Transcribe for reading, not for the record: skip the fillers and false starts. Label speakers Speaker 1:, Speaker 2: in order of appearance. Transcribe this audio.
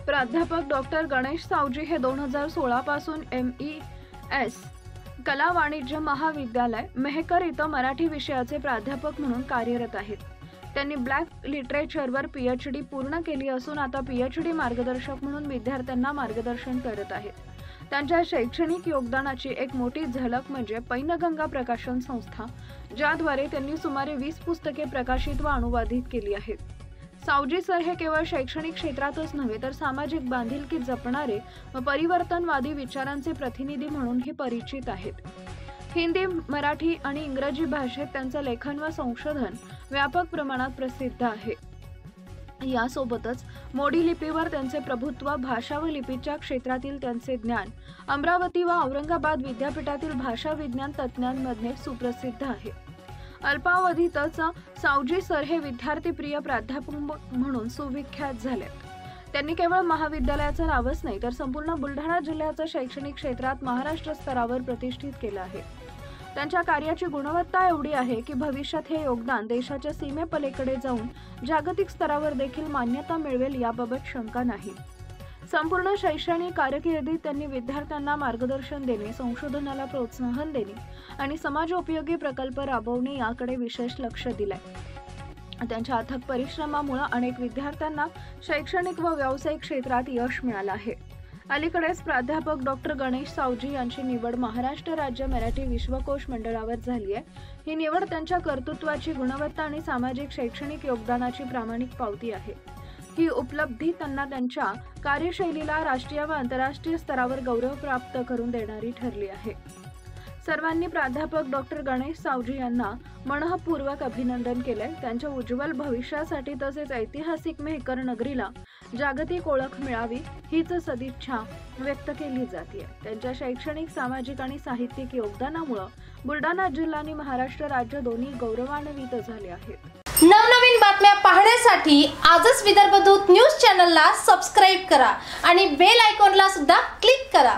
Speaker 1: प्राध्यापक डॉक्टर गणेश सावजी हे 2016 पासून MES कला वाणिज्य महाविद्यालय मेहकर इथं मराठी विषयाचे प्राध्यापक म्हणून कार्यरत आहेत। त्यांनी ब्लॅक लिटरेचरवर PhD पूर्ण केली असून आता PhD मार्गदर्शक म्हणून विद्यार्थ्यांना मार्गदर्शन करत आहेत। त्यांच्या शैक्षणिक योगदानाची एक मोठी झलक म्हणजे पैनगंगा प्रकाशन संस्था, ज्याद्वारे त्यांनी सुमारे 20 पुस्तके प्रकाशित व अनुवादित केली आहेत। सावजी सर हे केवळ शैक्षणिक क्षेत्रातच नव्हे तर सामाजिक बांधिलकी जपणारे व परिवर्तनवादी विचारांचे प्रतिनिधी म्हणूनही परिचित आहेत। हिंदी, मराठी आणि इंग्रजी भाषेत त्यांचं लेखन व संशोधन व्यापक प्रमाणात प्रसिद्ध आहे। यासोबतच मोडी लिपीवर त्यांचे प्रभुत्व, भाषा व लिपीच्या क्षेत्रातील त्यांचे ज्ञान अमरावती व औरंगाबाद विद्यापीठातील भाषा विज्ञान तज्ज्ञांमध्ये सुप्रसिद्ध आहे। अल्पावधीतच सावजी सर हे विद्यार्थीप्रिय प्राध्यापक म्हणून सुविख्यात झाले। त्यांनी केवळ महाविद्यालयाचं नावच नाही तर संपूर्ण बुलढाणा जिल्ह्याचं शैक्षणिक क्षेत्रात महाराष्ट्र स्तरावर प्रतिष्ठित केलं आहे। त्यांच्या कार्याची गुणवत्ता एवढी आहे की भविष्यात हे योगदान देशाच्या सीमेपलीकडे जाऊन जागतिक स्तरावर देखील मान्यता मिळवेल याबाबत शंका नाही। संपूर्ण शैक्षणिक कारकिर्दीत त्यांनी विद्यार्थ्यांना मार्गदर्शन देणे, संशोधनाला प्रोत्साहन देणे आणि समाजोपयोगी प्रकल्प राबवणे याकडे विशेष लक्ष दिले। त्यांच्या अथक परिश्रमामुळे अनेक विद्यार्थ्यांना शैक्षणिक व व्यावसायिक क्षेत्रात यश मिळालं आहे। अलीकडेच प्राध्यापक डॉक्टर गणेश सावजी यांची निवड महाराष्ट्र राज्य मराठी विश्वकोश मंडळावर झाली आहे। ही निवड त्यांच्या कर्तृत्वाची गुणवत्ता आणि सामाजिक शैक्षणिक योगदानाची प्रामाणिक पावती आहे। ही उपलब्धी त्यांना त्यांच्या कार्यशैलीला राष्ट्रीय व आंतरराष्ट्रीय स्तरावर गौरव प्राप्त करून देणारी ठरली आहे। सर्वांनी प्राध्यापक डॉक्टर गणेश सावजी यांना मनःपूर्वक अभिनंदन केले। त्यांच्या उज्ज्वल भविष्यासाठी तसेच ऐतिहासिक मेहकर नगरीला जागतिक ओळख मिळावी हीच सदिच्छा व्यक्त केली जाते। त्यांच्या शैक्षणिक, सामाजिक आणि साहित्यिक योगदानामुळे बुलढाणा जिल्हा आणि महाराष्ट्र राज्य दोन्ही गौरवान्वित झाले आहेत।
Speaker 2: नवनवीन बातम्या पाहण्यासाठी आजच विदर्भ दूत न्यूज चॅनलला सबस्क्राइब करा आणि बेल आयकॉनला सुद्धा क्लिक करा।